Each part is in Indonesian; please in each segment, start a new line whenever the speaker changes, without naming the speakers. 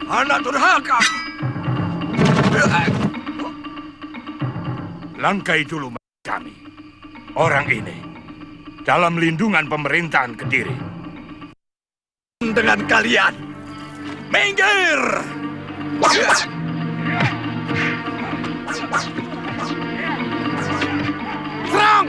Anak durhaka! Langkai dulu kami. Orang ini dalam lindungan pemerintahan Kediri. Dengan kalian, minggir! Serang!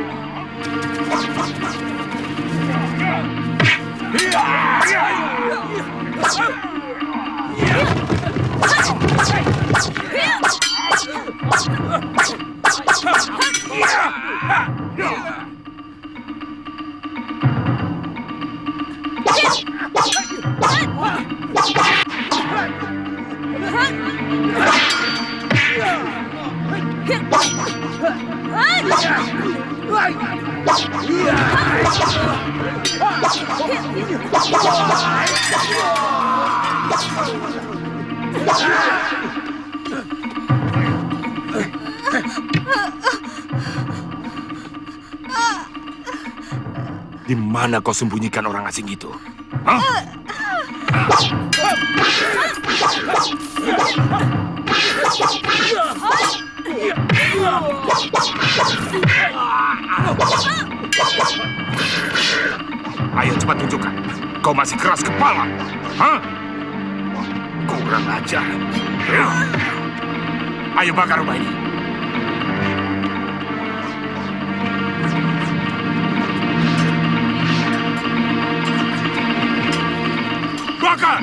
Di mana kau sembunyikan orang asing itu? Hah? Ayo cepat tunjukkan. Kau masih keras kepala. Hah? Kurang ajar. Ayo bakar rumah ini. Bakar!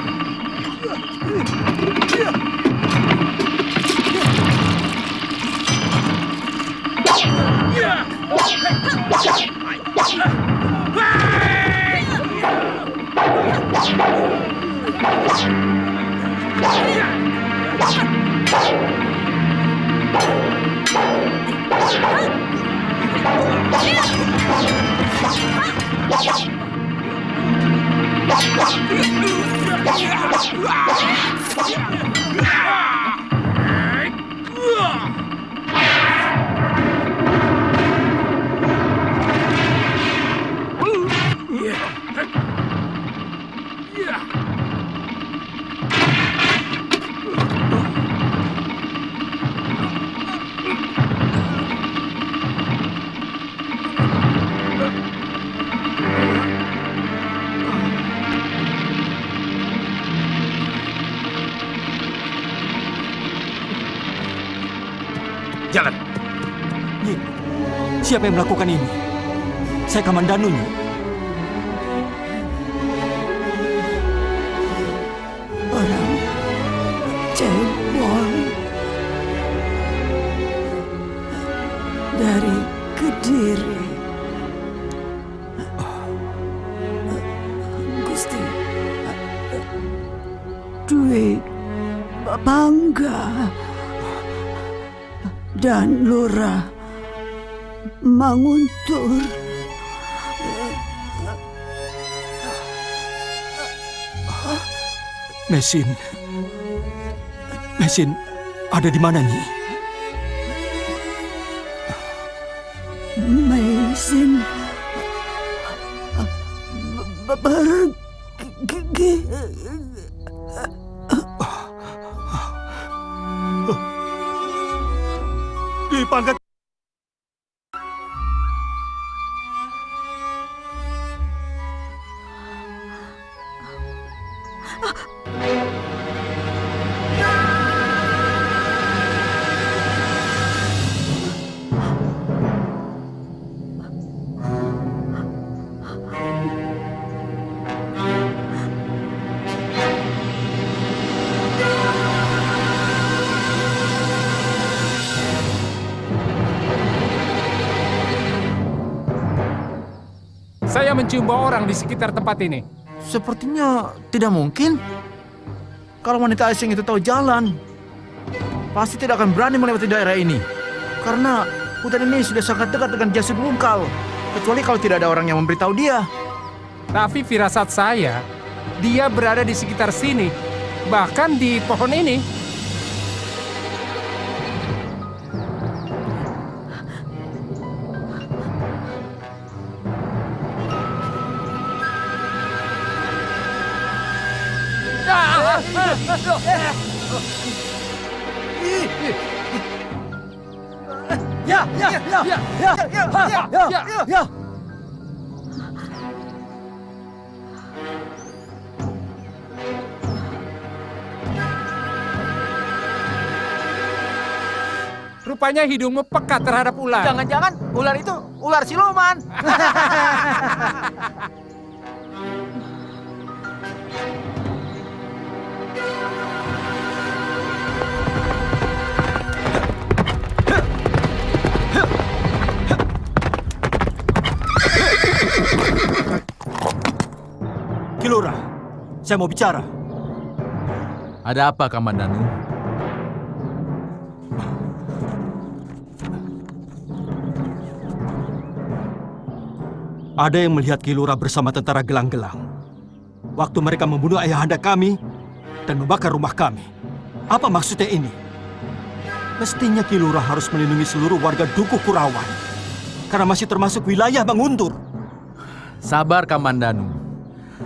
Jalan.
Nyi, siapa yang melakukan ini? Saya Kamandanu, Nyi.
Orang cebol dari Kediri. Gusti, Dwi Bangga dan Lurah Manguntur.
Mesin ada di mana, Nyi?
Mesin pergi.
Dipangkat.
saya mencium bau orang di sekitar tempat ini.
Sepertinya tidak mungkin. Kalau wanita asing itu tahu jalan, pasti tidak akan berani melewati daerah ini. Karena hutan ini sudah sangat dekat dengan jasad Mungkal. Kecuali kalau tidak ada orang yang memberitahu dia.
Tapi firasat saya, dia berada di sekitar sini. Bahkan di pohon ini. Rupanya hidungmu pekat terhadap ular.
Jangan-jangan ular itu ular siluman.
Kilura, saya mau bicara.
Ada apa, Kamandanu?
Ada yang melihat Kilura bersama tentara gelang-gelang. Waktu mereka membunuh ayahanda kami dan membakar rumah kami. Apa maksudnya ini? Mestinya Kilura harus melindungi seluruh warga Dukuh Kurawan. Karena masih termasuk wilayah Manguntur.
Sabar, Kamandanu.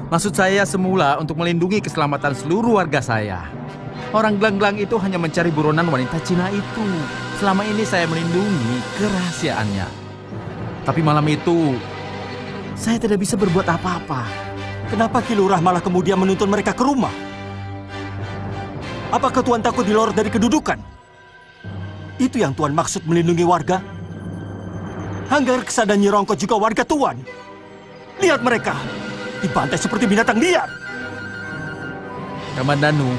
Maksud saya semula untuk melindungi keselamatan seluruh warga saya. Orang gelang-gelang itu hanya mencari buronan wanita Cina itu. Selama ini saya melindungi kerahasiaannya. Tapi malam itu, saya tidak bisa berbuat apa-apa.
Kenapa Kilurah malah kemudian menuntun mereka ke rumah? Apakah Tuan takut dilorot dari kedudukan? Itu yang Tuan maksud melindungi warga? Hanggar dan Nyi Rongko juga warga Tuan. Lihat mereka, dibantai seperti binatang liar.
Kamandanu,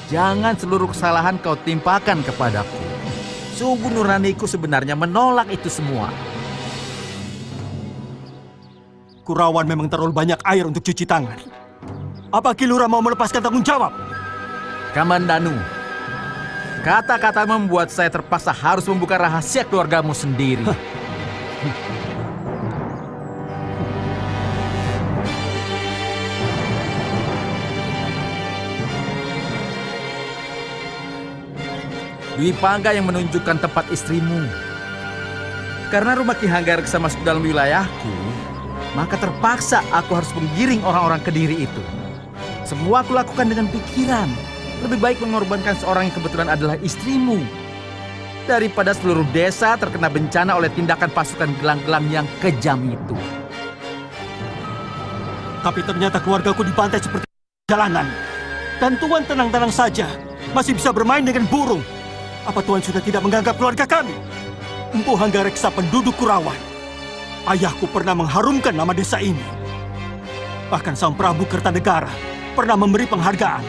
jangan seluruh kesalahan kau timpakan kepadaku. Sungguh nuraniku sebenarnya menolak itu semua.
Kurawan memang terlalu banyak air untuk cuci tangan. Apa Kilura mau melepaskan tanggung jawab?
Kamandanu, kata-kata membuat saya terpaksa harus membuka rahasia keluargamu sendiri. Dwi Pangga yang menunjukkan tempat istrimu. Karena rumah Ki Hanggareksa masuk dalam wilayahku, maka terpaksa aku harus menggiring orang-orang Kediri itu. Semua aku lakukan dengan pikiran. Lebih baik mengorbankan seorang yang kebetulan adalah istrimu daripada seluruh desa terkena bencana oleh tindakan pasukan gelang-gelang yang kejam itu.
Tapi ternyata keluargaku dibantai seperti jalanan. Dan Tuan tenang-tenang saja, masih bisa bermain dengan burung. Apa Tuan sudah tidak menganggap keluarga kami? Empu Hanggareksa penduduk Kurawan. Ayahku pernah mengharumkan nama desa ini. Bahkan Sang Prabu Kertanegara pernah memberi penghargaan.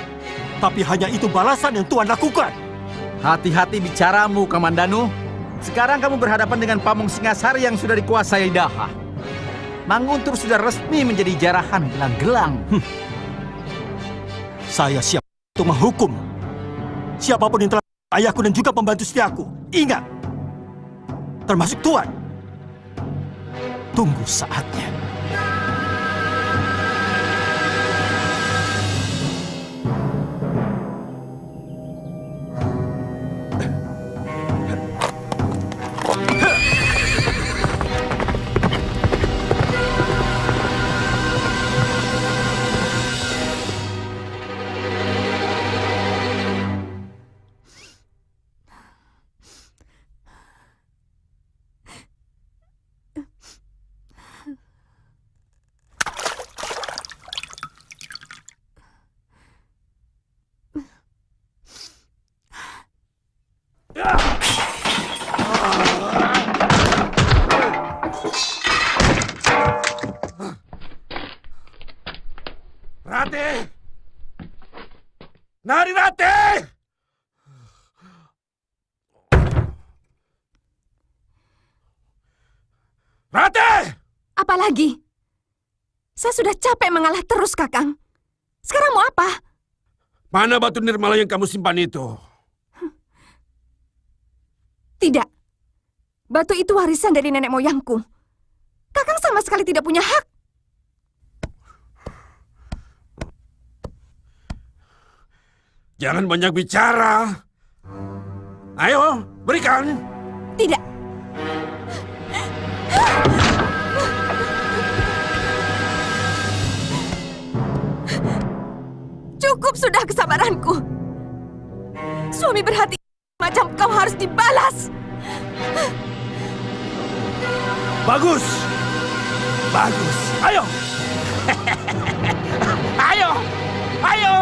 Tapi hanya itu balasan yang Tuan lakukan.
Hati-hati bicaramu, Kamandanu. Sekarang kamu berhadapan dengan Pamong Singasari yang sudah dikuasai Daha. Manguntur sudah resmi menjadi jarahan gelang-gelang.
Saya siap untuk menghukum siapapun yang telah ayahku dan juga pembantu setiaku. Ingat, termasuk Tuan. Tunggu saatnya.
apa lagi? Saya sudah capek mengalah terus, Kakang. Sekarang mau apa?
Mana batu nirmala yang kamu simpan itu?
Tidak. Batu itu warisan dari nenek moyangku. Kakang sama sekali tidak punya hak.
Jangan banyak bicara. Ayo, berikan.
Tidak. Cukup sudah kesabaranku. Suami berhati macam kau harus dibalas.
Bagus. Bagus. Ayo. Ayo. Ayo.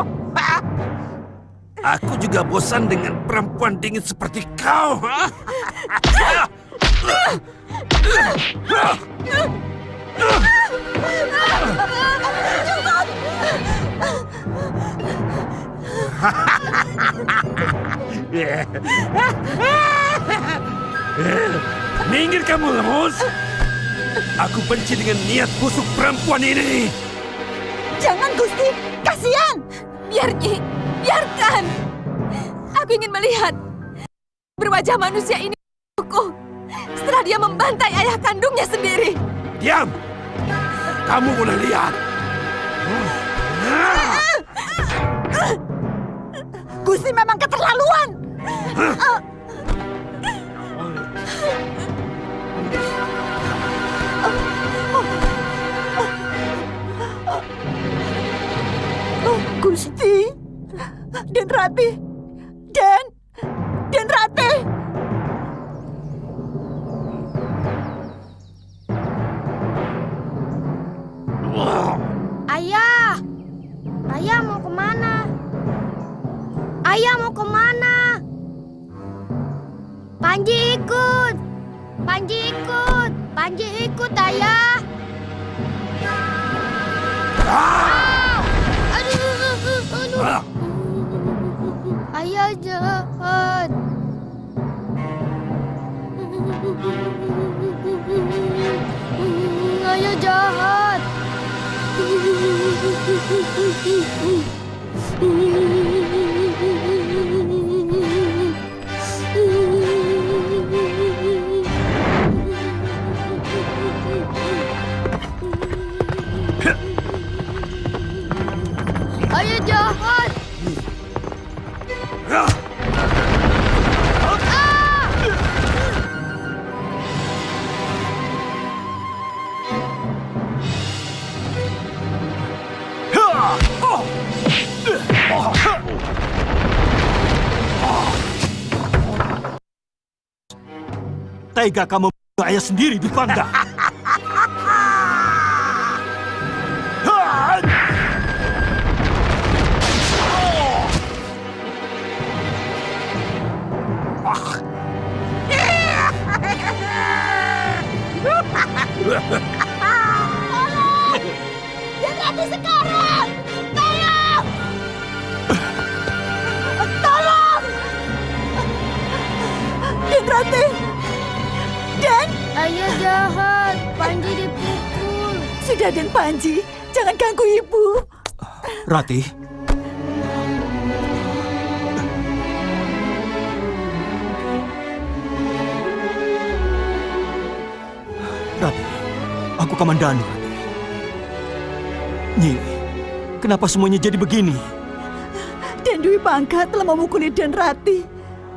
Aku juga bosan dengan perempuan dingin seperti kau. Minggir kamu, Lemus. Aku benci dengan niat busuk perempuan ini.
Jangan, Gusti. Kasihan. Biar Nyi. Biarkan. Aku ingin melihat berwajah manusia ini setelah dia membantai ayah kandungnya sendiri.
Diam. Kamu boleh lihat.
Gusti memang keterlaluan.
Gusti, Den Rati, Den Rati.
Ayah, ayah mau kemana? Ayah mau kemana? Panji ikut, Panji ikut, Panji ikut ayah. Aduh. Ayah jahat. Ayah jahat. Ayah jahat.
Tega kamu membunuh ayah sendiri di Pangga.
Den Rati sekarang! Tolong! Tolong!
Den Rati. Den.
Ayah jahat, Panji dipukul.
Sudah, Den Panji. Jangan ganggu ibu.
Rati. Rati, aku Kamandanu, Rati. Nyi, kenapa semuanya jadi begini?
Den Dwi Pangga telah memukuli Den Rati.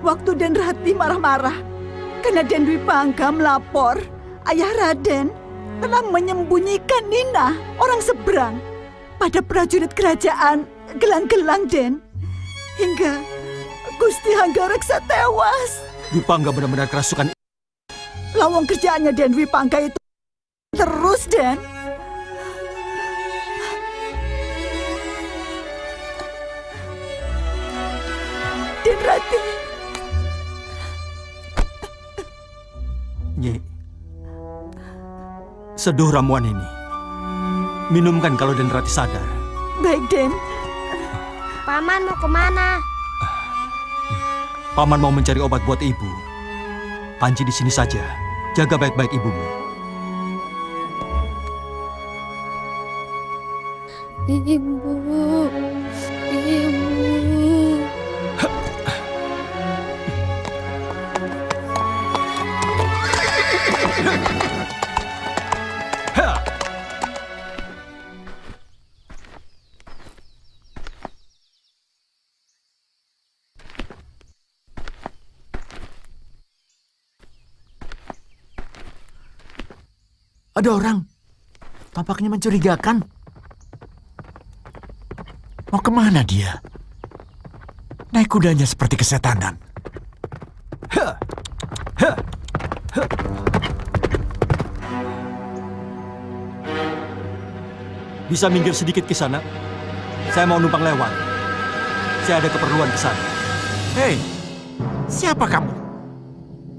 Waktu Den Rati marah-marah karena Den Dwi Pangga melapor ayah Raden telah menyembunyikan Nina, orang seberang, pada prajurit kerajaan Gelang-Gelang, Den. Hingga Gusti Hanggareksa tewas.
Dwi Pangga benar-benar kerasukan.
Lawang kerjaannya Den Dwi Pangga itu terus, Den. Den Rati.
Nyi, seduh ramuan ini. Minumkan kalau Den Rati sadar.
Baik, Den.
Paman mau kemana?
Paman mau mencari obat buat ibu. Panji di sini saja. Jaga baik-baik ibumu.
Ibu. Ibu.
Ada orang. Tampaknya mencurigakan. Mau kemana dia? Naik kudanya seperti kesetanan.
Bisa minggir sedikit ke sana? Saya mau numpang lewat. Saya ada keperluan ke sana.
Hei, siapa kamu?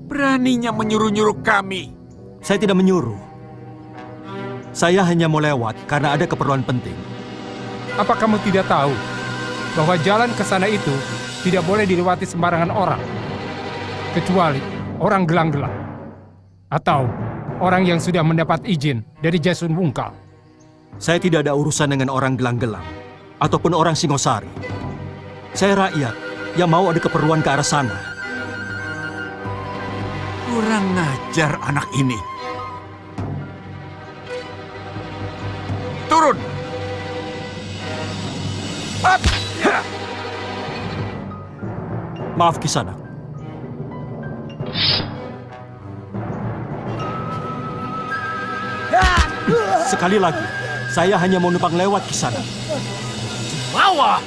Beraninya menyuruh-nyuruh kami.
Saya tidak menyuruh. Saya hanya mau lewat karena ada keperluan penting.
Apa kamu tidak tahu bahwa jalan ke sana itu tidak boleh dilewati sembarangan orang, kecuali orang gelang-gelang atau orang yang sudah mendapat izin dari Jasun Wungkal?
Saya tidak ada urusan dengan orang gelang-gelang ataupun orang Singosari. Saya rakyat yang mau ada keperluan ke arah sana.
Kurang ngajar anak ini. Turun!
Maaf Kisanak. Sekali lagi, saya hanya mau numpang lewat Kisanak.
Bawa!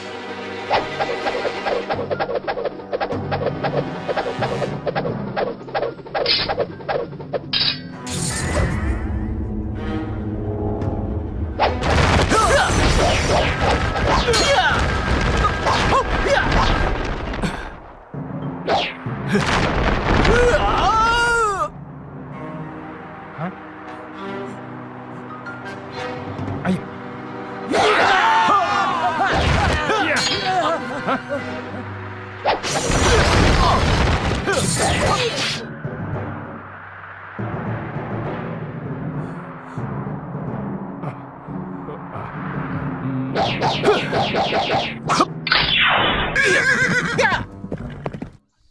Hah? Ayo.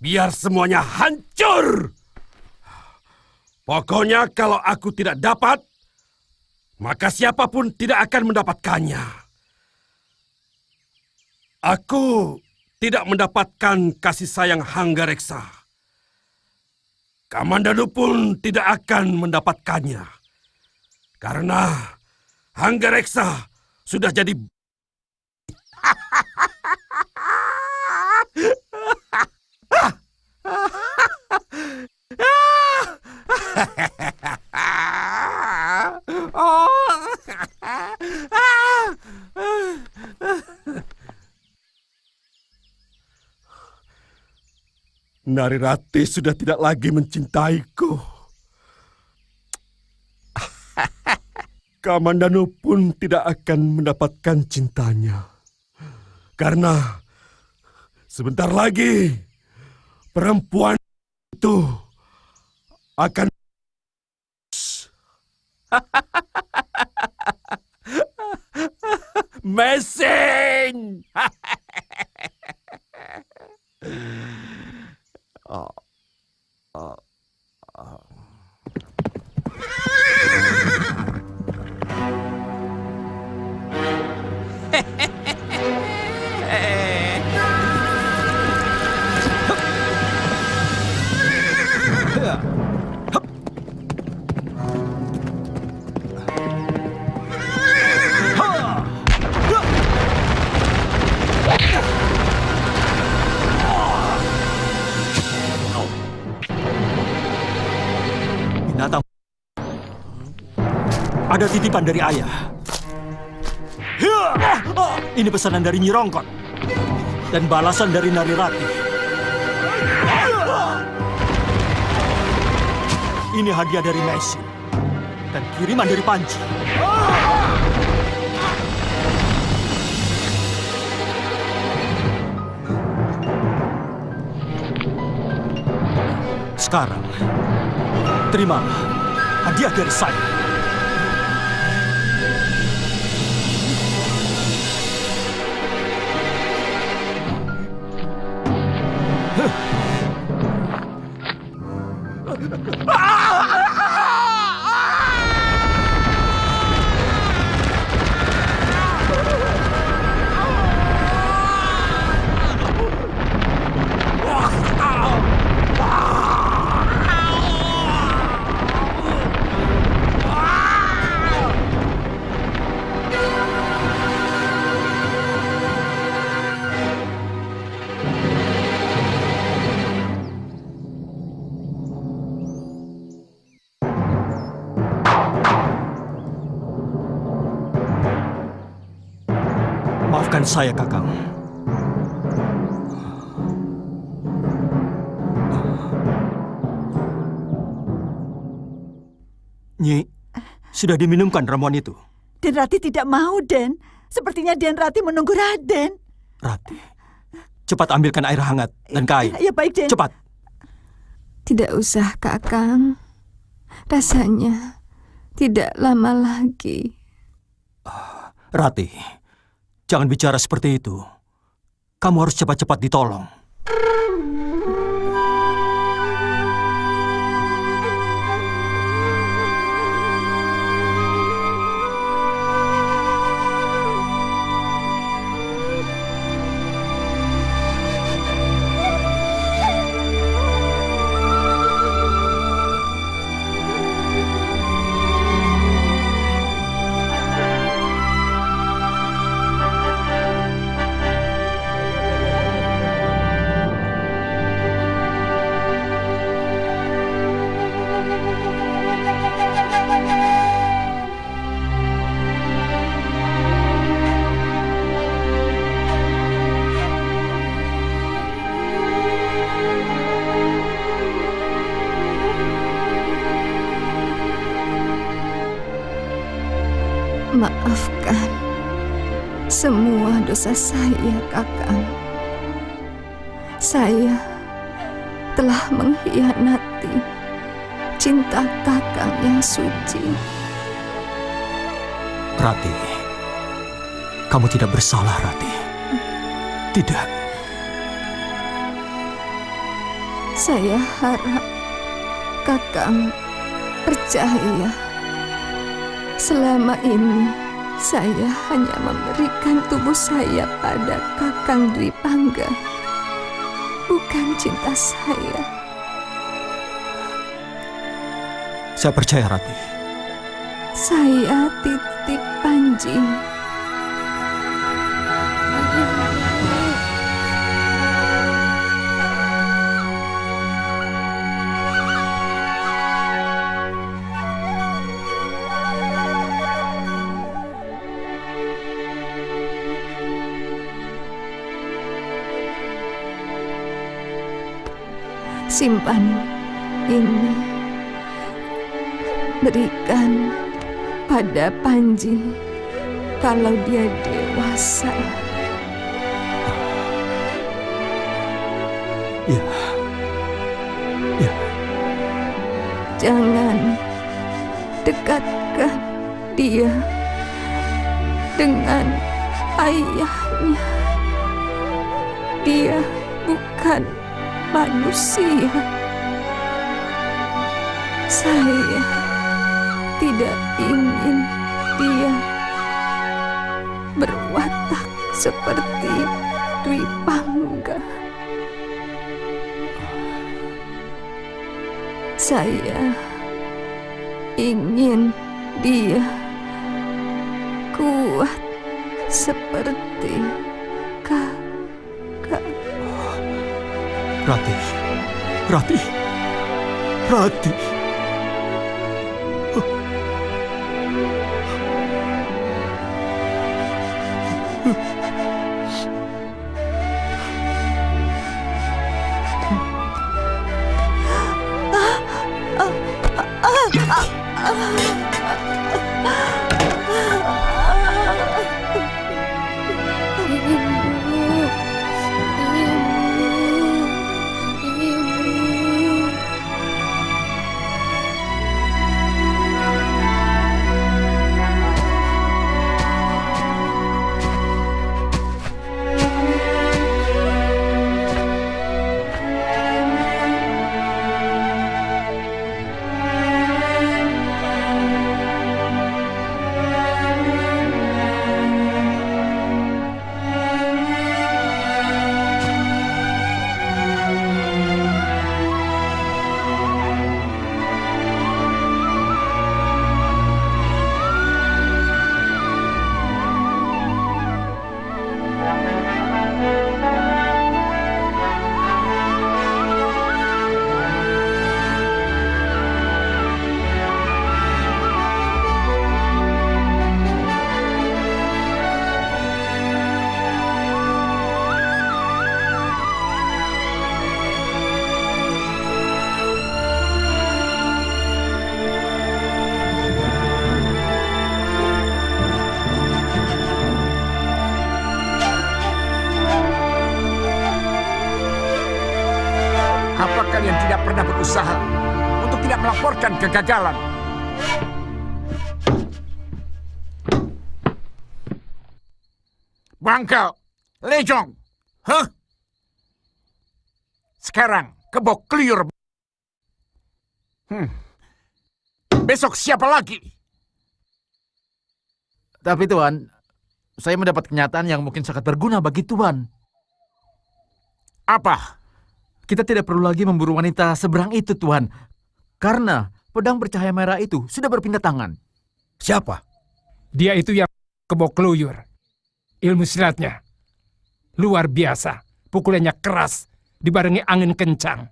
Biar semuanya hancur. Pokoknya kalau aku tidak dapat, maka siapapun tidak akan mendapatkannya. Aku tidak mendapatkan kasih sayang Hanggareksa. Kamandanu pun tidak akan mendapatkannya. Karena Hanggareksa sudah jadi... Narirati sudah tidak lagi mencintaiku. Kamandanu pun tidak akan mendapatkan cintanya. Karena sebentar lagi perempuan itu akan Mesing!
Binatang. Ada titipan dari ayah. Ini pesanan dari Nyi Rongkot dan balasan dari Narirati. Ini hadiah dari Messi dan kiriman dari Panji. Sekarang, terimalah hadiah dari saya. Maafkan saya, Kakang. Nyi, sudah diminumkan ramuan itu.
Den Rati tidak mau, Den. Sepertinya Den Rati menunggu Raden.
Rati, cepat ambilkan air hangat dan kain.
Ya baik, Den.
Cepat.
Tidak usah, Kakang. Rasanya tidak lama lagi.
Rati, jangan bicara seperti itu. Kamu harus cepat-cepat ditolong.
Maafkan semua dosa saya, Kakang. Saya telah mengkhianati cinta Kakang yang suci.
Rati, kamu tidak bersalah, Rati. Tidak.
Saya harap Kakang percaya. Selama ini, saya hanya memberikan tubuh saya pada Kakang Dwi Pangga, bukan cinta saya.
Saya percaya, Rati.
Saya titip Panji. Simpan ini, berikan pada Panji kalau dia dewasa.
Ya. Ya.
Jangan dekatkan dia dengan ayahnya. Dia bukan manusia. Saya tidak ingin dia berwatak seperti Dwi Pangga. Saya ingin dia kuat seperti Kakak.
Rati. Rati. Rati.
Apa kalian tidak pernah berusaha untuk tidak melaporkan kegagalan? Bangkal, Lejong, huh? Sekarang kebok Kluyur. Besok siapa lagi?
Tapi Tuan, saya mendapat kenyataan yang mungkin sangat berguna bagi Tuan.
Apa?
Kita tidak perlu lagi memburu wanita seberang itu, Tuan. Karena pedang bercahaya merah itu sudah berpindah tangan.
Siapa?
Dia itu yang kebok Kluyur. Ilmu silatnya luar biasa. Pukulannya keras, dibarengi angin kencang.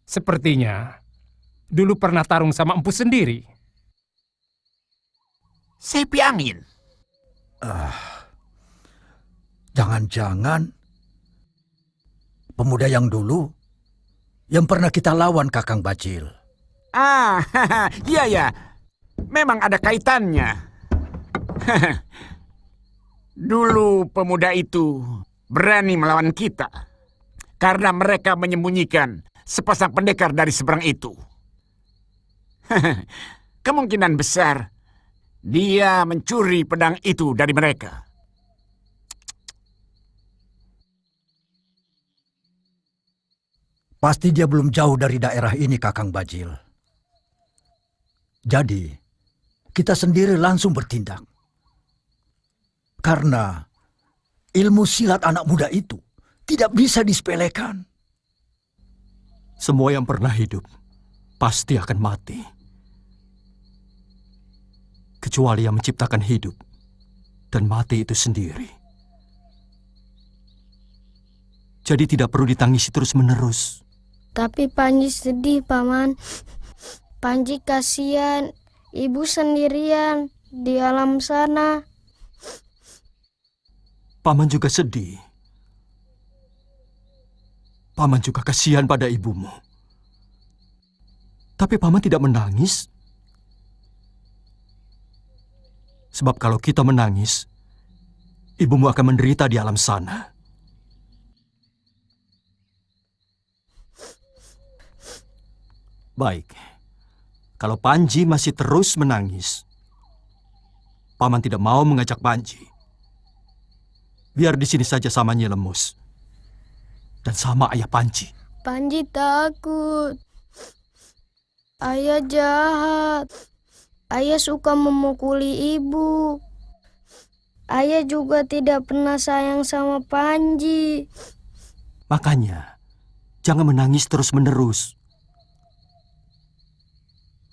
Sepertinya dulu pernah tarung sama empu sendiri.
Sepi angin.
Jangan-jangan pemuda yang dulu yang pernah kita lawan, Kakang Bacil.
Iya ya. Memang ada kaitannya. Dulu pemuda itu berani melawan kita karena mereka menyembunyikan sepasang pendekar dari seberang itu. Kemungkinan besar dia mencuri pedang itu dari mereka.
Pasti dia belum jauh dari daerah ini, Kakang Bacil. Jadi, kita sendiri langsung bertindak. Karena ilmu silat anak muda itu tidak bisa disepelekan.
Semua yang pernah hidup pasti akan mati. Kecuali yang menciptakan hidup dan mati itu sendiri. Jadi tidak perlu ditangisi terus-menerus.
Tapi Panji sedih, Paman. Panji kasihan, ibu sendirian di alam sana.
Paman juga sedih. Paman juga kasihan pada ibumu. Tapi Paman tidak menangis. Sebab kalau kita menangis, ibumu akan menderita di alam sana. Baik, kalau Panji masih terus menangis, Paman tidak mau mengajak Panji. Biar di sini saja sama Nyi Lemus. Dan sama ayah Panji.
Panji takut. Ayah jahat. Ayah suka memukuli ibu. Ayah juga tidak pernah sayang sama Panji.
Makanya, jangan menangis terus-menerus.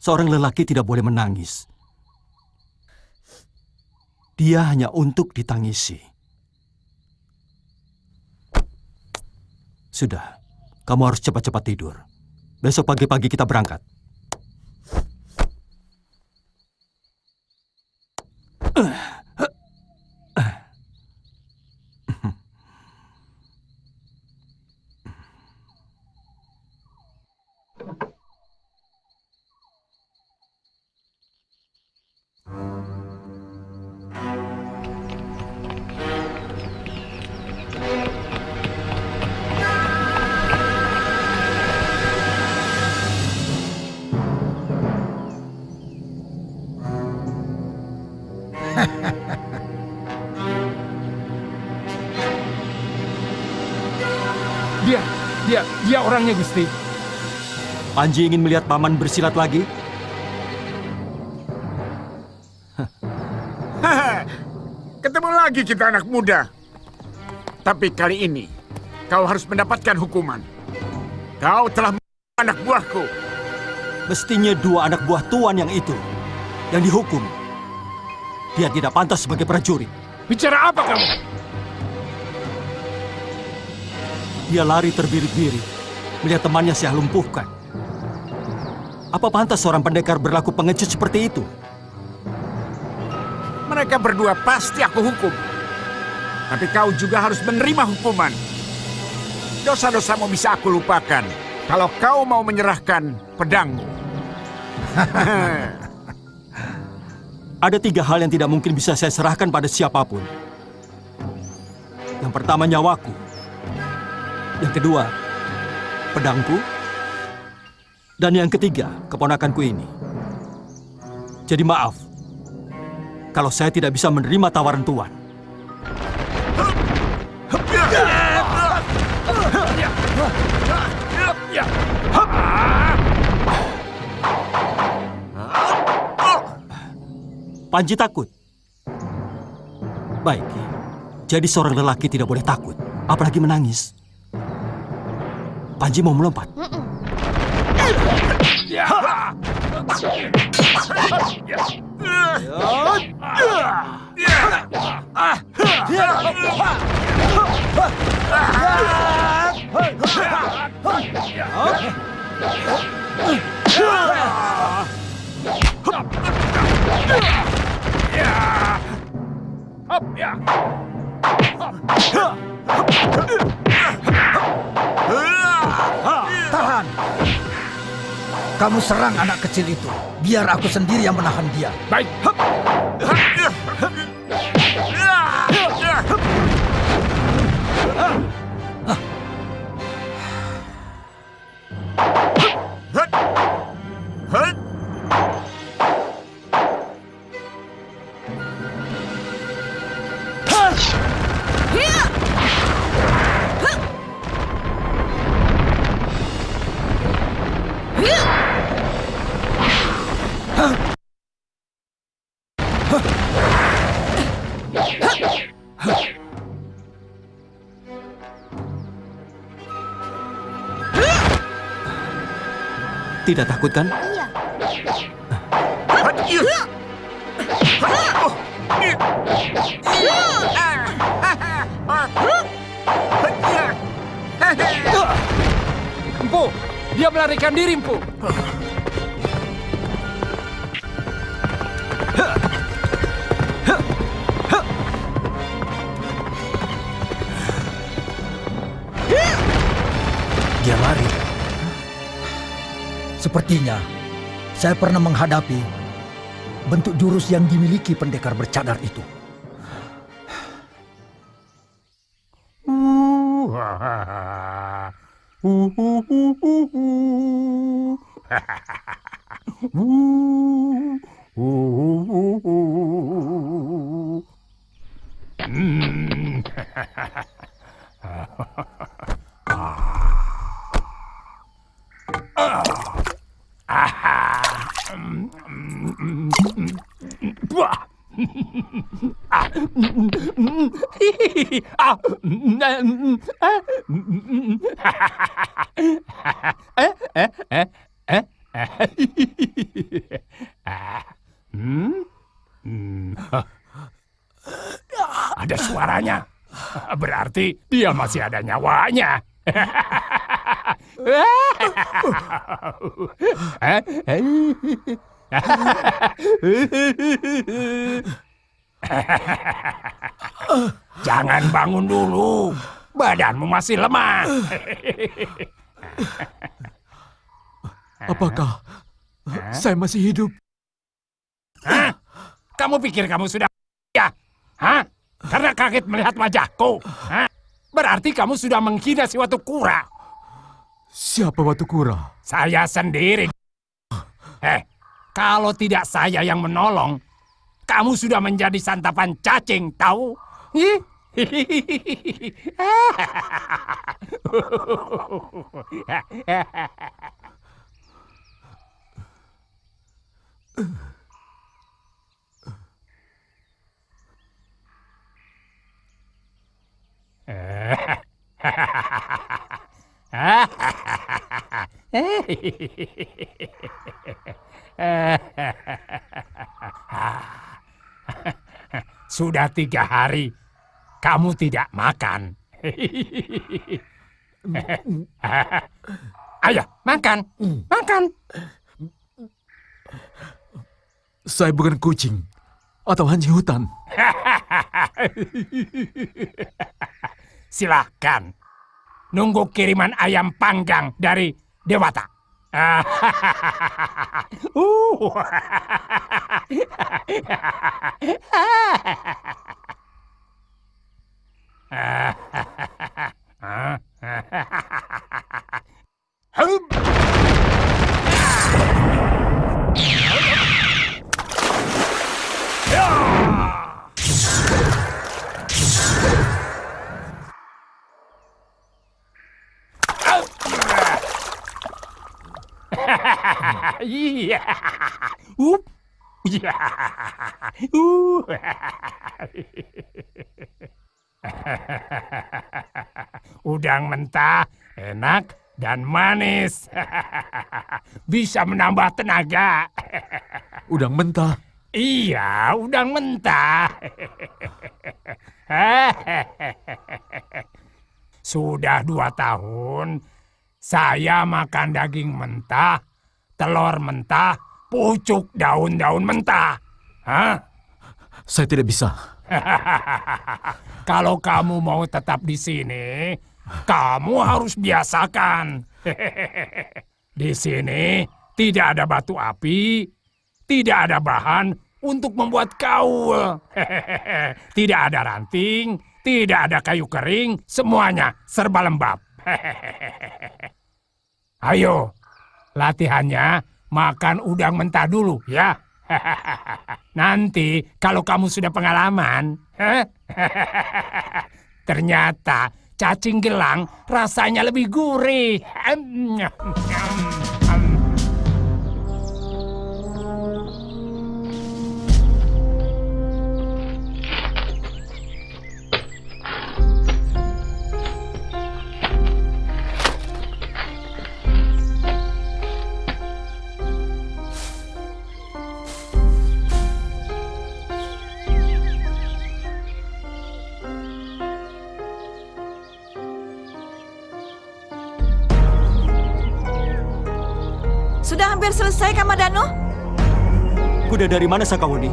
Seorang lelaki tidak boleh menangis. Dia hanya untuk ditangisi. Sudah, kamu harus cepat-cepat tidur. Besok pagi-pagi kita berangkat.
Dia orangnya, Gusti.
Panji ingin melihat Paman bersilat lagi?
Ketemu lagi kita anak muda. Tapi kali ini kau harus mendapatkan hukuman. Kau telah anak buahku.
Mestinya dua anak buah tuan yang itu yang dihukum. Dia tidak pantas sebagai prajurit.
Bicara apa kamu?
Dia lari terbirit-birit melihat temannya saya lumpuhkan. Apa pantas seorang pendekar berlaku pengecut seperti itu?
Mereka berdua pasti aku hukum. Tapi kau juga harus menerima hukuman. Dosa-dosamu bisa aku lupakan kalau kau mau menyerahkan pedangmu.
Ada 3 hal yang tidak mungkin bisa saya serahkan pada siapapun. Yang pertama nyawaku. Yang kedua, pedangku, dan yang ketiga, keponakanku ini. Jadi maaf, kalau saya tidak bisa menerima tawaran Tuan. Panji takut? Baik, jadi seorang lelaki tidak boleh takut, apalagi menangis. Panji mau melompat?
Tahan! Kamu serang anak kecil itu. Biar aku sendiri yang menahan dia.
Baik.
Tidak takut kan?
Iya.
Empu, dia melarikan diri, Empu.
Dia lari. Sepertinya saya pernah menghadapi bentuk jurus yang dimiliki pendekar bercadar itu.
Ada suaranya. Berarti dia masih ada nyawanya. Jangan bangun dulu. Badanmu masih lemah.
Apakah saya masih hidup?
Hah? Kamu pikir kamu sudah ya? Hah? Karena kaget melihat wajahku. Hah? Berarti kamu sudah menghina si Watukura.
Siapa Watukura?
Saya sendiri. Kalau tidak saya yang menolong, kamu sudah menjadi santapan cacing, tahu? Sudah 3 hari kamu tidak makan. Ayo, makan. Makan.
Saya bukan kucing atau anjing hutan.
Silakan. Nunggu kiriman ayam panggang dari Dewata. Iya. Iya. Udang mentah, enak dan manis. Bisa menambah tenaga.
Udang mentah.
Iya, udang mentah. Sudah 2 tahun, saya makan daging mentah, telur mentah, pucuk daun-daun mentah. Hah?
Saya tidak bisa.
Kalau kamu mau tetap di sini, kamu harus biasakan. Di sini tidak ada batu api, tidak ada bahan untuk membuat kaul. Tidak ada ranting, tidak ada kayu kering, semuanya serba lembab. Ayo, latihannya makan udang mentah dulu ya. Nanti kalau kamu sudah pengalaman, ternyata cacing gelang rasanya lebih gurih.
Sudah hampir selesai, Kamadano?
Kuda dari mana Sakawuni?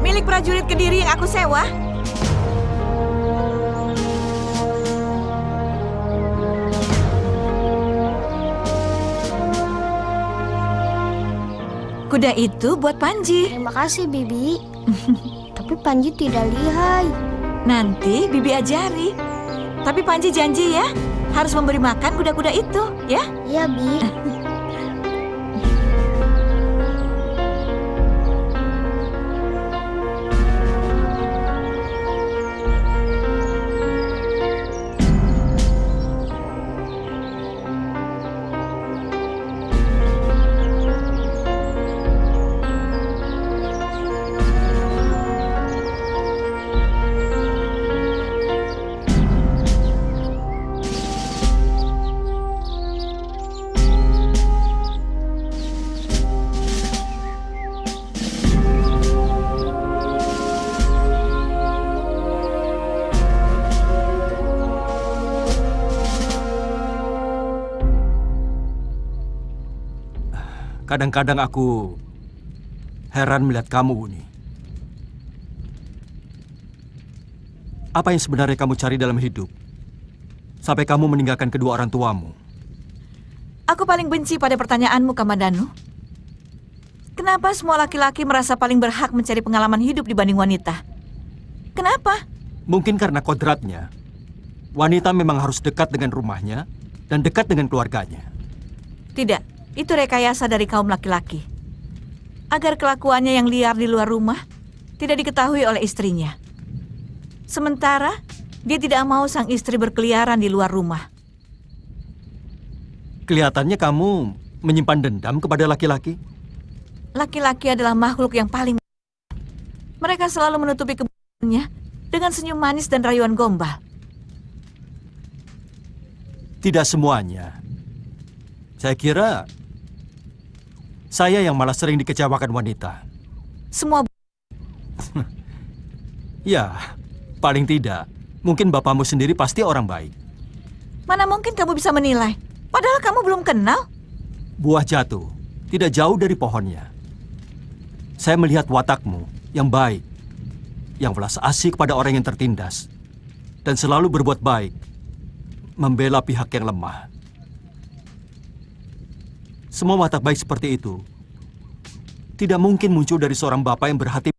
Milik prajurit Kediri yang aku sewa. Kuda itu buat Panji.
Terima kasih, Bibi. Tapi Panji tidak lihai.
Nanti Bibi ajari. Tapi Panji janji ya, harus memberi makan kuda-kuda itu, ya?
Iya, Bi.
Kadang-kadang aku heran melihat kamu, Wuni. Apa yang sebenarnya kamu cari dalam hidup? Sampai kamu meninggalkan kedua orang tuamu.
Aku paling benci pada pertanyaanmu, Kamadanu. Kenapa semua laki-laki merasa paling berhak mencari pengalaman hidup dibanding wanita? Kenapa?
Mungkin karena kodratnya. Wanita memang harus dekat dengan rumahnya dan dekat dengan keluarganya.
Tidak. Itu rekayasa dari kaum laki-laki. Agar kelakuannya yang liar di luar rumah tidak diketahui oleh istrinya. Sementara dia tidak mau sang istri berkeliaran di luar rumah.
Kelihatannya kamu menyimpan dendam kepada laki-laki.
Laki-laki adalah makhluk yang paling... Mereka selalu menutupi kebohongannya dengan senyum manis dan rayuan gombal.
Tidak semuanya. Saya kira saya yang malah sering dikecewakan wanita.
Semua...
Ya, paling tidak. Mungkin bapakmu sendiri pasti orang baik.
Mana mungkin kamu bisa menilai? Padahal kamu belum kenal.
Buah jatuh, tidak jauh dari pohonnya. Saya melihat watakmu yang baik, yang belas asih kepada orang yang tertindas, dan selalu berbuat baik, membela pihak yang lemah. Semua watak baik seperti itu tidak mungkin muncul dari seorang bapak yang berhati.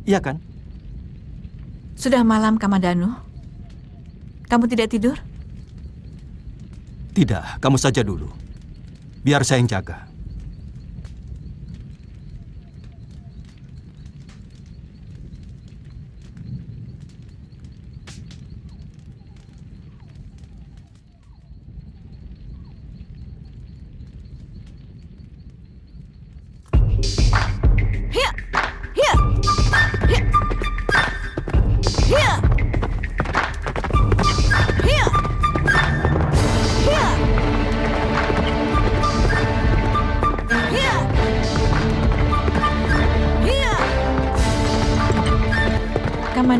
Iya kan?
Sudah malam, Kamadanu. Kamu tidak tidur?
Tidak, kamu saja dulu. Biar saya yang jaga.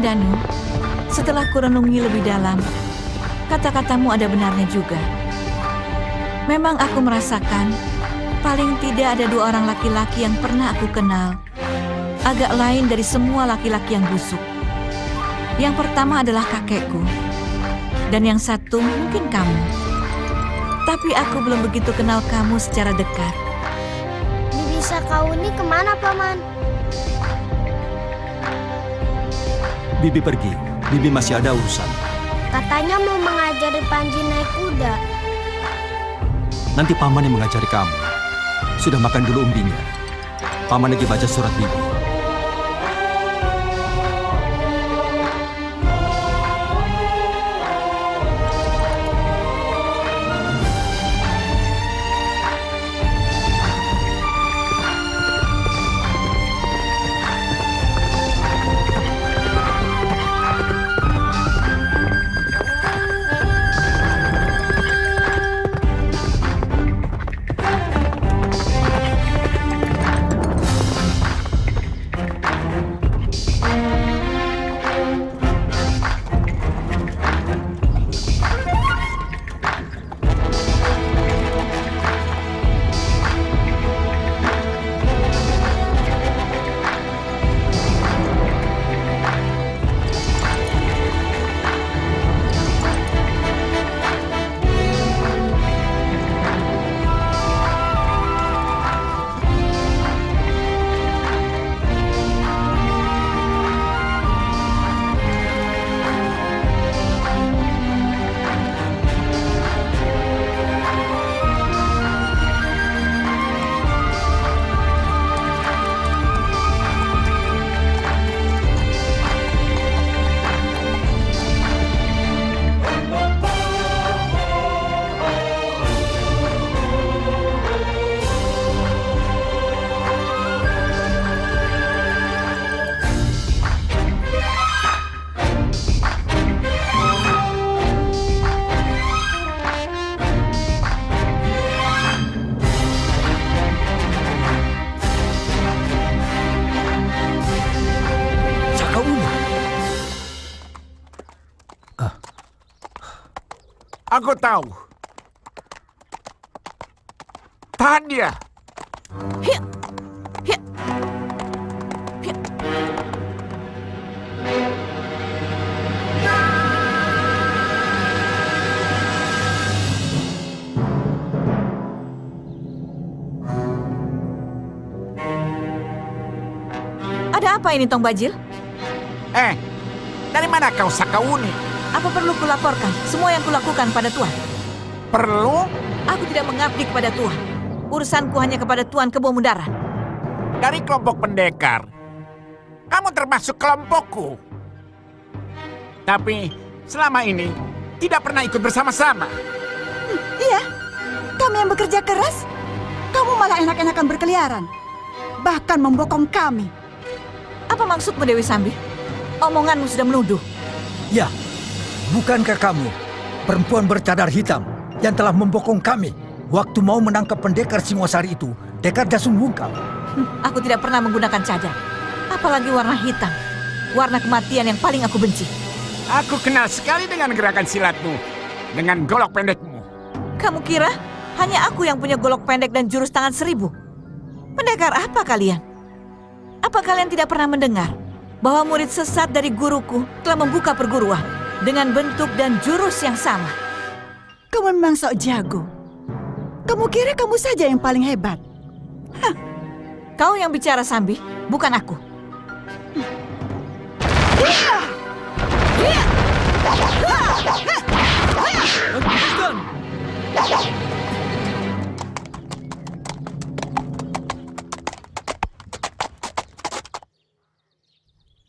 Danu, setelah kurenungi lebih dalam, kata-katamu ada benarnya juga. Memang aku merasakan paling tidak ada 2 orang laki-laki yang pernah aku kenal agak lain dari semua laki-laki yang busuk. Yang pertama adalah kakekku, dan yang satu mungkin kamu. Tapi aku belum begitu kenal kamu secara dekat.
Bibi Sakauni kemana, Paman?
Bibi pergi. Bibi masih ada urusan.
Katanya mau mengajari Panji naik kuda.
Nanti Paman yang mengajari kamu. Sudah makan dulu umbinya. Paman lagi baca surat Bibi.
Aku tahu. Tahan dia.
Ada apa ini, Tong Bajil?
Dari mana kau, Sakauni?
Apa perlu kulaporkan semua yang kulakukan pada Tuan?
Perlu?
Aku tidak mengabdi kepada Tuan. Urusanku hanya kepada Tuan Kebo Mundaran.
Dari kelompok pendekar, kamu termasuk kelompokku. Tapi selama ini tidak pernah ikut bersama-sama.
Iya, kami yang bekerja keras, kamu malah enak-enakan berkeliaran. Bahkan membokong kami.
Apa maksudmu, Dewi Sambi? Omonganmu sudah menuduh.
Ya, bukankah kamu perempuan bercadar hitam yang telah membokong kami waktu mau menangkap pendekar Singosari itu, Dekar Dasung Wungkal?
Aku tidak pernah menggunakan cadar, apalagi warna hitam, warna kematian yang paling aku benci.
Aku kenal sekali dengan gerakan silatmu, dengan golok pendekmu.
Kamu kira hanya aku yang punya golok pendek dan jurus tangan 1000? Pendekar apa kalian? Apa kalian tidak pernah mendengar bahwa murid sesat dari guruku telah membuka perguruan dengan bentuk dan jurus yang sama?
Kamu memang sok jago. Kamu kira kamu saja yang paling hebat?
Hah. Kau yang bicara, Sambi, bukan aku.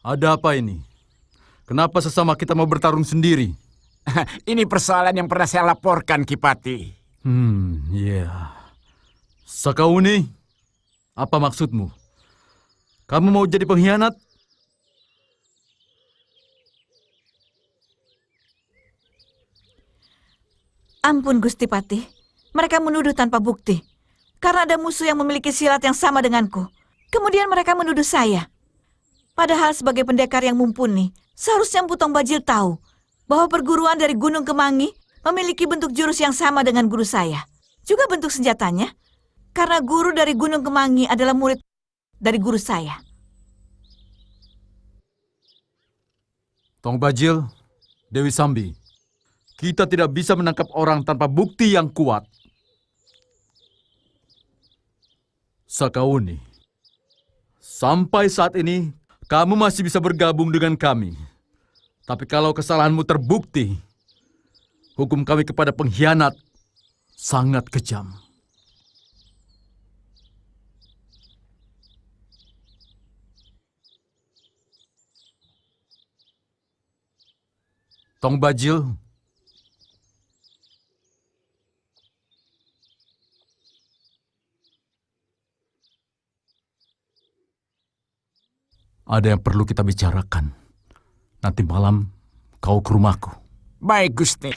Ada apa ini? Kenapa sesama kita mau bertarung sendiri?
Ini persoalan yang pernah saya laporkan, Kipati.
Iya. Sakauni, apa maksudmu? Kamu mau jadi pengkhianat?
Ampun, Gusti Patih. Mereka menuduh tanpa bukti. Karena ada musuh yang memiliki silat yang sama denganku. Kemudian mereka menuduh saya. Padahal sebagai pendekar yang mumpuni, Seharusnya Empu Tong Bajil tahu bahwa perguruan dari Gunung Kemangi memiliki bentuk jurus yang sama dengan guru saya. Juga bentuk senjatanya. Karena guru dari Gunung Kemangi adalah murid dari guru saya.
Tong Bajil, Dewi Sambi, kita tidak bisa menangkap orang tanpa bukti yang kuat. Sakauni, sampai saat ini kamu masih bisa bergabung dengan kami. Tapi kalau kesalahanmu terbukti, hukum kami kepada pengkhianat sangat kejam. Tong Bajil, ada yang perlu kita bicarakan. Nanti malam kau ke rumahku.
Baik, Gusti.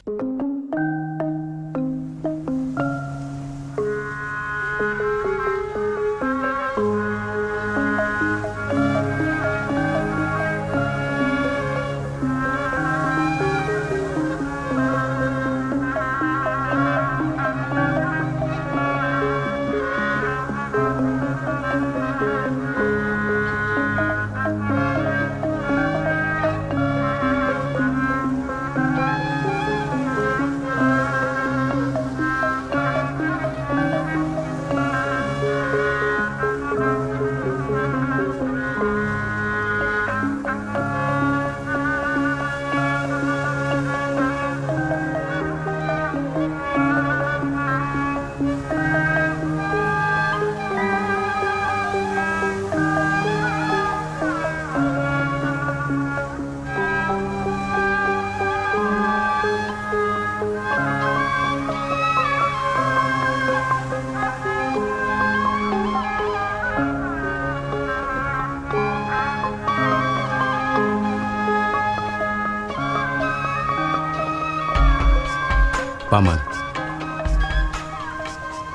Paman,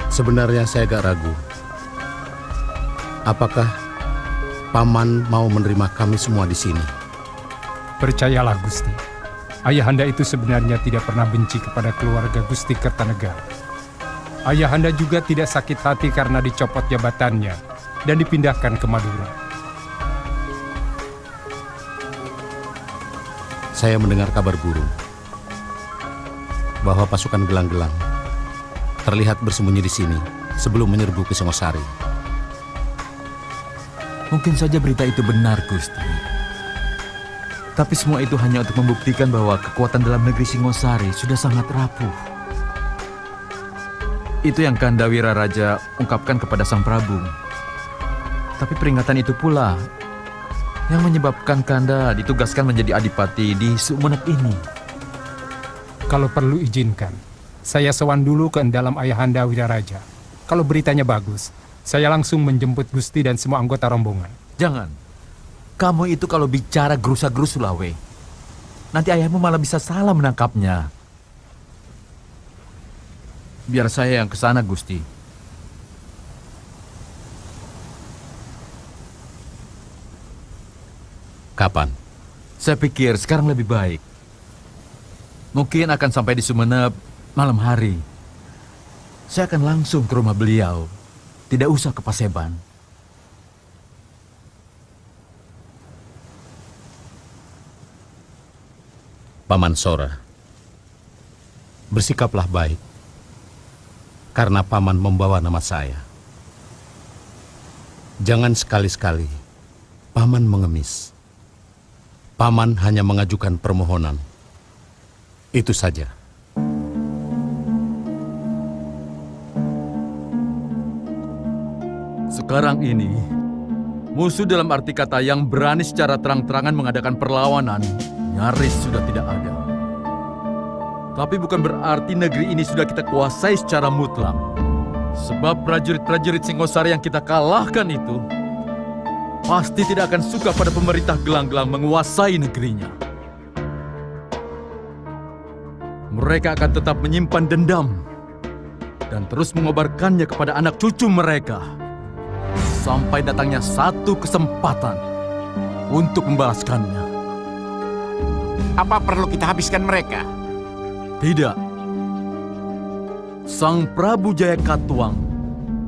sebenarnya saya agak ragu. Apakah Paman mau menerima kami semua di sini?
Percayalah Gusti, Ayahanda itu sebenarnya tidak pernah benci kepada keluarga Gusti Kertanegara. Ayahanda juga tidak sakit hati karena dicopot jabatannya dan dipindahkan ke Madura.
Saya mendengar kabar burung bahwa pasukan gelang-gelang terlihat bersembunyi di sini sebelum menyerbu ke Singosari.
Mungkin saja berita itu benar, Gusti. Tapi semua itu hanya untuk membuktikan bahwa kekuatan dalam negeri Singosari sudah sangat rapuh. Itu yang Kanda Wiraraja ungkapkan kepada Sang Prabu. Tapi peringatan itu pula yang menyebabkan Kanda ditugaskan menjadi adipati di Sumenep ini.
Kalau perlu izinkan, saya sowan dulu ke dalam Ayahanda Wiraraja. Kalau beritanya bagus, saya langsung menjemput Gusti dan semua anggota rombongan.
Jangan. Kamu itu kalau bicara gerusa-gerusu Lawe, nanti ayahmu malah bisa salah menangkapnya. Biar saya yang ke sana, Gusti.
Kapan?
Saya pikir sekarang lebih baik. Mungkin akan sampai di Sumenep malam hari. Saya akan langsung ke rumah beliau. Tidak usah ke Paseban.
Paman Sora, bersikaplah baik, karena Paman membawa nama saya. Jangan sekali-sekali Paman mengemis. Paman hanya mengajukan permohonan. Itu saja.
Sekarang ini, musuh dalam arti kata yang berani secara terang-terangan mengadakan perlawanan nyaris sudah tidak ada. Tapi bukan berarti negeri ini sudah kita kuasai secara mutlak. Sebab prajurit-prajurit Singosari yang kita kalahkan itu pasti tidak akan suka pada pemerintah gelang-gelang menguasai negerinya. Mereka akan tetap menyimpan dendam dan terus mengobarkannya kepada anak cucu mereka sampai datangnya satu kesempatan untuk membalaskannya.
Apa perlu kita habiskan mereka?
Tidak. Sang Prabu Jayakatwang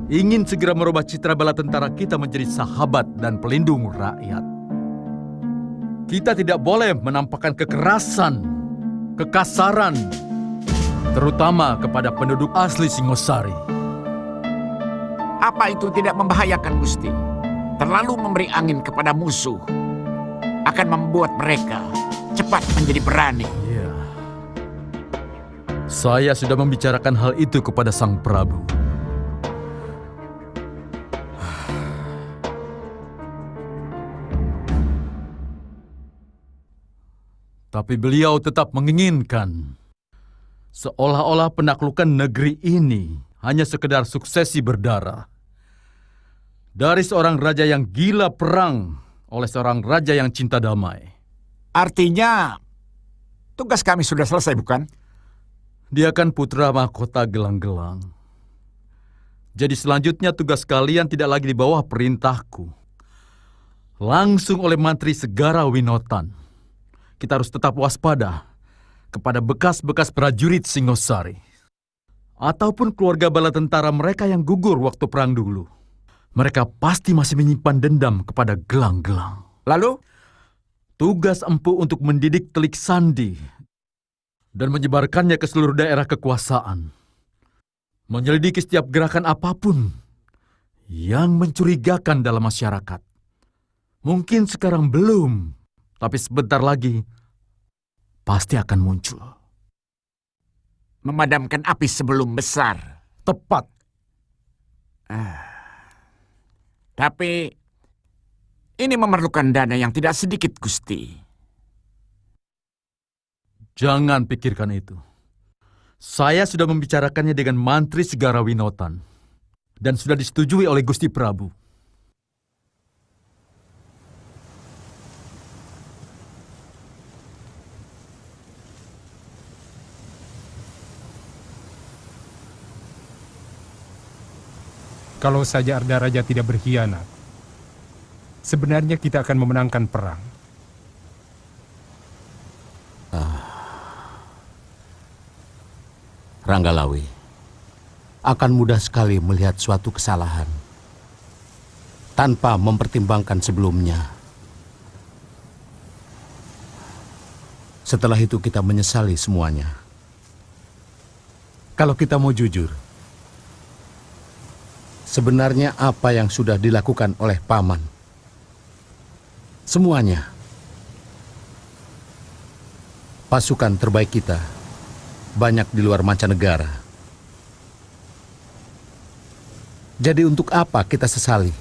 ingin segera merubah citra bala tentara kita menjadi sahabat dan pelindung rakyat. Kita tidak boleh menampakkan kekerasan, kekasaran, terutama kepada penduduk asli Singosari.
Apa itu tidak membahayakan, Gusti? Terlalu memberi angin kepada musuh akan membuat mereka cepat menjadi berani.
Iya. Saya sudah membicarakan hal itu kepada Sang Prabu. Tapi beliau tetap menginginkan seolah-olah penaklukan negeri ini hanya sekedar suksesi berdarah. Dari seorang raja yang gila perang oleh seorang raja yang cinta damai.
Artinya, tugas kami sudah selesai, bukan?
Dia kan putra mahkota Gelang-Gelang. Jadi selanjutnya tugas kalian tidak lagi di bawah perintahku. Langsung oleh Mantri Segara Winotan. Kita harus tetap waspada kepada bekas-bekas prajurit Singosari. Ataupun keluarga bala tentara mereka yang gugur waktu perang dulu. Mereka pasti masih menyimpan dendam kepada Gelang-Gelang.
Lalu?
Tugas empu untuk mendidik Telik Sandi dan menyebarkannya ke seluruh daerah kekuasaan. Menyelidiki setiap gerakan apapun yang mencurigakan dalam masyarakat. Mungkin sekarang belum, tapi sebentar lagi pasti akan muncul.
Memadamkan api sebelum besar.
Tepat.
Tapi ini memerlukan dana yang tidak sedikit, Gusti.
Jangan pikirkan itu. Saya sudah membicarakannya dengan Mantri Segara Winotan dan sudah disetujui oleh Gusti Prabu.
Kalau saja Arda Raja tidak berkhianat, sebenarnya kita akan memenangkan perang.
Ranggalawi, akan mudah sekali melihat suatu kesalahan tanpa mempertimbangkan sebelumnya. Setelah itu kita menyesali semuanya. Kalau kita mau jujur, sebenarnya apa yang sudah dilakukan oleh Paman? Semuanya. Pasukan terbaik kita banyak di luar mancanegara. Jadi untuk apa kita sesali?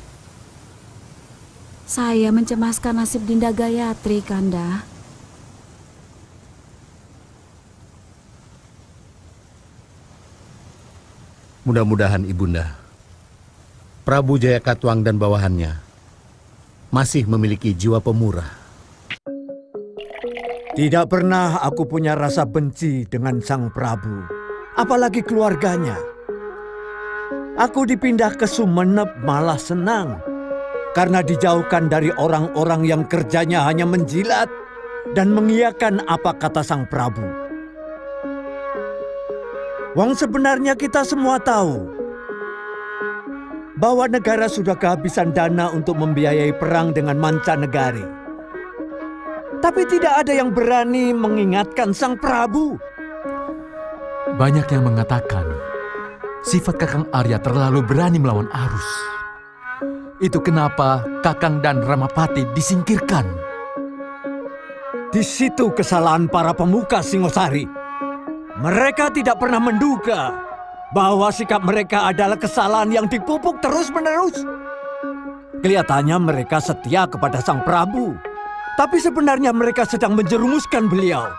Saya mencemaskan nasib Dinda Gayatri, Kanda.
Mudah-mudahan Ibunda, Prabu Jayakatwang dan bawahannya masih memiliki jiwa pemurah.
Tidak pernah aku punya rasa benci dengan Sang Prabu, apalagi keluarganya. Aku dipindah ke Sumenep malah senang, karena dijauhkan dari orang-orang yang kerjanya hanya menjilat dan mengiyakan apa kata Sang Prabu. Wang sebenarnya kita semua tahu bahwa negara sudah kehabisan dana untuk membiayai perang dengan mancanegari. Tapi tidak ada yang berani mengingatkan Sang Prabu.
Banyak yang mengatakan sifat Kakang Arya terlalu berani melawan arus. Itu kenapa Kakang dan Ramapati disingkirkan.
Di situ kesalahan para pemuka Singosari. Mereka tidak pernah menduga bahwa sikap mereka adalah kesalahan yang dipupuk terus-menerus. Kelihatannya mereka setia kepada Sang Prabu. Tapi sebenarnya mereka sedang menjerumuskan beliau.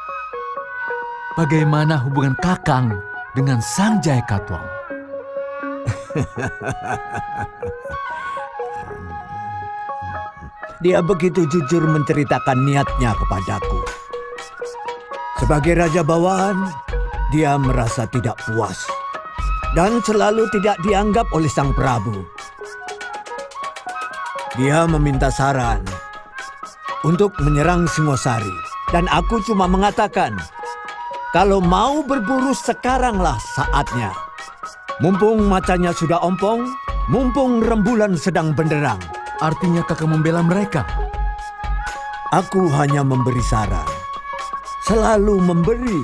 Bagaimana hubungan Kakang dengan Sang Jayakatwang?
Dia begitu jujur menceritakan niatnya kepadaku. Sebagai raja bawahan, dia merasa tidak puas dan selalu tidak dianggap oleh Sang Prabu. Dia meminta saran untuk menyerang Singosari Dan aku cuma mengatakan, kalau mau berburu sekaranglah saatnya. Mumpung macanya sudah ompong, mumpung rembulan sedang benderang.
Artinya kakak membela mereka?
Aku hanya memberi saran. Selalu memberi.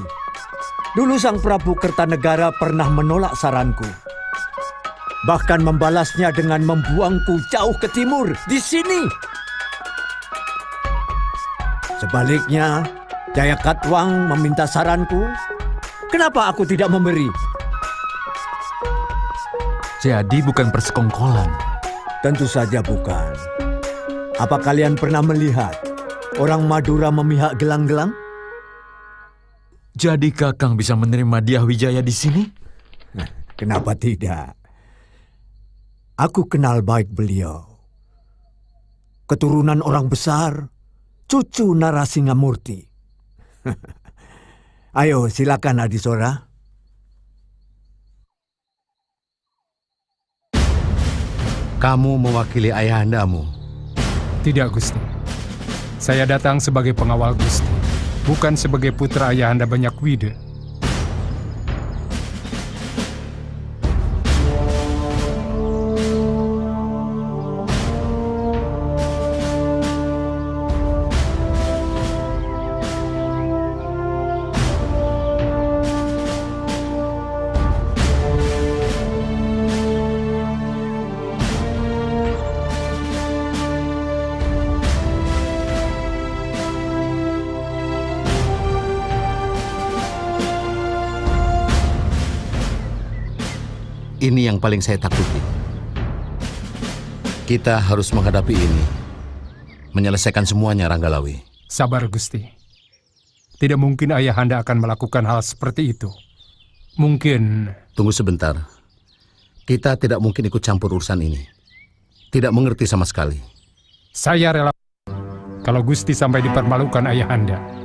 Dulu Sang Prabu Kertanegara pernah menolak saranku. Bahkan membalasnya dengan membuangku jauh ke timur, di sini. Sebaliknya, Jayakatwang meminta saranku. Kenapa aku tidak memberi?
Jadi bukan persekongkolan?
Tentu saja bukan. Apa kalian pernah melihat orang Madura memihak gelang-gelang?
Jadi Kakang bisa menerima Dyah Wijaya di sini?
Kenapa tidak? Aku kenal baik beliau. Keturunan orang besar, cucu Narasingamurti. Ayo, silakan Adisora.
Kamu mewakili ayahandamu?
Tidak, Gusti. Saya datang sebagai pengawal Gusti, bukan sebagai putra ayahanda Banyakwida.
Ini yang paling saya takuti. Kita harus menghadapi ini. Menyelesaikan semuanya, Ranggalawi.
Sabar, Gusti. Tidak mungkin ayahanda akan melakukan hal seperti itu. Mungkin...
Tunggu sebentar. Kita tidak mungkin ikut campur urusan ini. Tidak mengerti sama sekali.
Saya rela kalau Gusti sampai dipermalukan ayahanda.